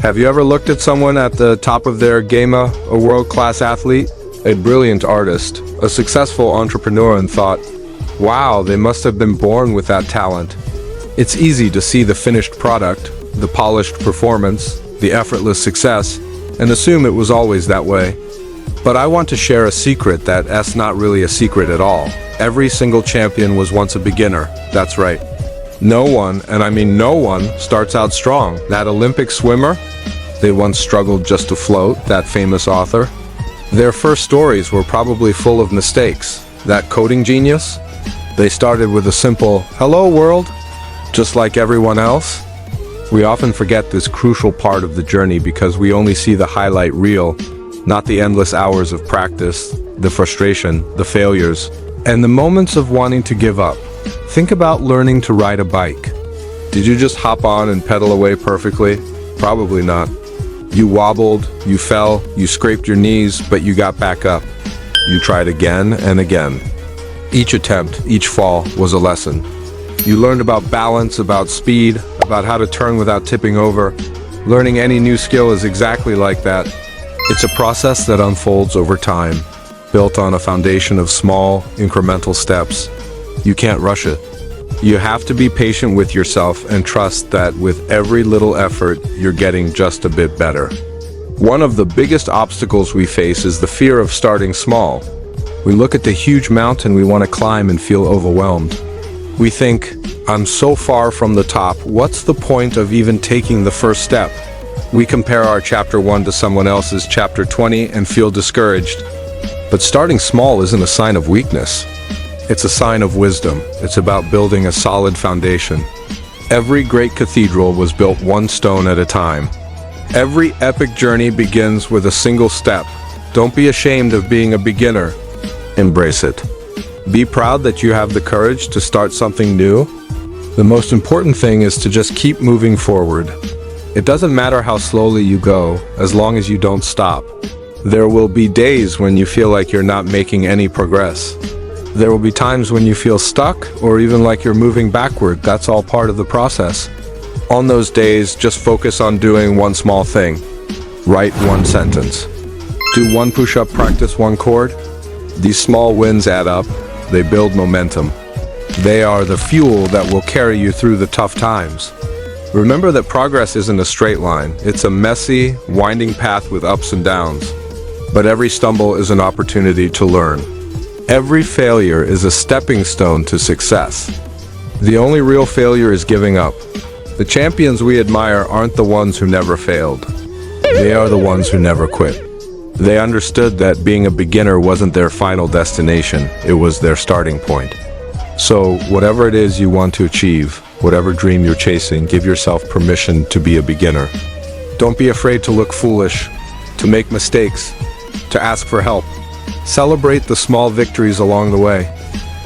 Have you ever looked at someone at the top of their game, a world-class athlete, a brilliant artist, a successful entrepreneur, and thought, wow, they must have been born with that talent? It's easy to see the finished product, the polished performance, the effortless success, and assume it was always that way. But I want to share a secret that's not really a secret at all. Every single champion was once a beginner. That's right. No one, and I mean no one, starts out strong. That Olympic swimmer, they once struggled just to float, that famous author. Their first stories were probably full of mistakes. That coding genius, they started with a simple, hello world, just like everyone else. We often forget this crucial part of the journey because we only see the highlight reel, not the endless hours of practice, the frustration, the failures, and the moments of wanting to give up. Think about learning to ride a bike. Did you just hop on and pedal away perfectly? Probably not. You wobbled, you fell, you scraped your knees, but you got back up. You tried again and again. Each attempt, each fall was a lesson. You learned about balance, about speed, about how to turn without tipping over. Learning any new skill is exactly like that. It's a process that unfolds over time, built on a foundation of small, incremental steps. You can't rush it. You have to be patient with yourself and trust that with every little effort, you're getting just a bit better. One of the biggest obstacles we face is the fear of starting small. We look at the huge mountain we want to climb and feel overwhelmed. We think, I'm so far from the top, what's the point of even taking the first step? We compare our chapter 1 to someone else's chapter 20 and feel discouraged. But starting small isn't a sign of weakness. It's a sign of wisdom. It's about building a solid foundation. Every great cathedral was built one stone at a time. Every epic journey begins with a single step. Don't be ashamed of being a beginner. Embrace it. Be proud that you have the courage to start something new. The most important thing is to just keep moving forward. It doesn't matter how slowly you go, as long as you don't stop. There will be days when you feel like you're not making any progress. There will be times when you feel stuck or even like you're moving backward. That's all part of the process. On those days, just focus on doing one small thing. Write one sentence. Do one push-up, practice one chord. These small wins add up. They build momentum. They are the fuel that will carry you through the tough times. Remember that progress isn't a straight line. It's a messy, winding path with ups and downs. But every stumble is an opportunity to learn. Every failure is a stepping stone to success. The only real failure is giving up. The champions we admire aren't the ones who never failed. They are the ones who never quit. They understood that being a beginner wasn't their final destination, it was their starting point. So, whatever it is you want to achieve, whatever dream you're chasing, give yourself permission to be a beginner. Don't be afraid to look foolish, to make mistakes, to ask for help. Celebrate the small victories along the way.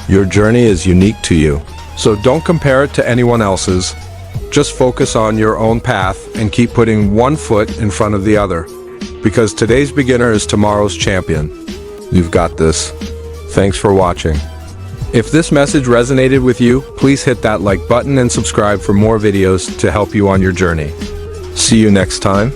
Your journey is unique to you, so don't compare it to anyone else's. Just focus on your own path and keep putting one foot in front of the other. Because today's beginner is tomorrow's champion. You've got this. Thanks for watching. If this message resonated with you, please hit that like button and subscribe for more videos to help you on your journey. See you next time.